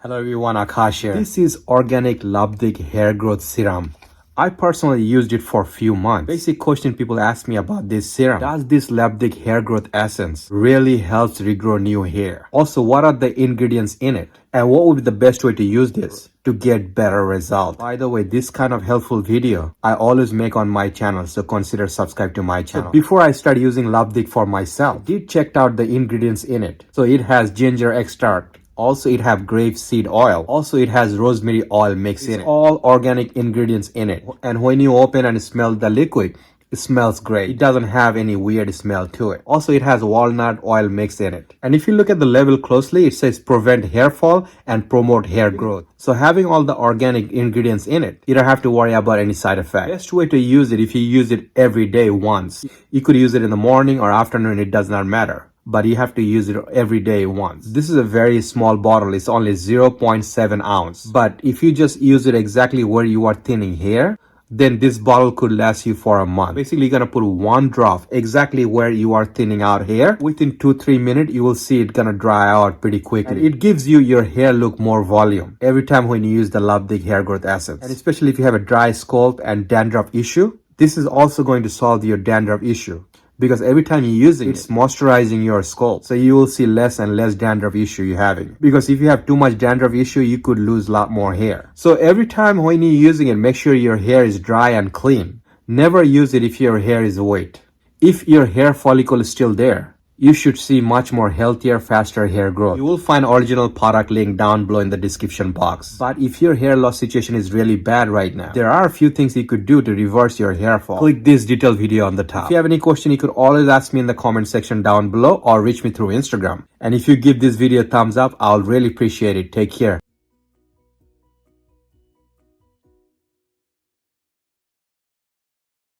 Hello everyone, Akash here. This is organic Lavdik hair growth serum. I personally used it for a few months. Basic question people ask me about this serum. Does this Lavdik hair growth essence really helps regrow new hair? Also, what are the ingredients in it? And what would be the best way to use this to get better results? By the way, this kind of helpful video I always make on my channel, so consider subscribe to my channel. Before I start using Lavdik for myself, I did check out the ingredients in it. So it has ginger extract. Also, it have grape seed oil. Also, it has rosemary oil mixed in it. All organic ingredients in it. And when you open and smell the liquid, it smells great. It doesn't have any weird smell to it. Also, it has walnut oil mixed in it. And if you look at the label closely, it says prevent hair fall and promote hair growth. So having all the organic ingredients in it, you don't have to worry about any side effects. Best way to use it if you use it every day once. You could use it in the morning or afternoon, it does not matter. But you have to use it every day once. This is a very small bottle. It's only 0.7 ounce. But if you just use it exactly where you are thinning hair, then this bottle could last you for a month. Basically, you're gonna put one drop exactly where you are thinning out hair. Within 2-3 minutes, you will see it gonna dry out pretty quickly. And it gives you your hair look more volume every time when you use the Lavdik hair growth essence. And especially if you have a dry scalp and dandruff issue, this is also going to solve your dandruff issue. Because every time you're using it, it's moisturizing your scalp. So you will see less and less dandruff issue you're having. Because if you have too much dandruff issue, you could lose a lot more hair. So every time when you're using it, make sure your hair is dry and clean. Never use it if your hair is wet. If your hair follicle is still there, you should see much more healthier, faster hair growth. You will find original product link down below in the description box. But if your hair loss situation is really bad right now, there are a few things you could do to reverse your hair fall. Click this detailed video on the top. If you have any question, you could always ask me in the comment section down below or reach me through Instagram. And if you give this video a thumbs up, I'll really appreciate it. Take care.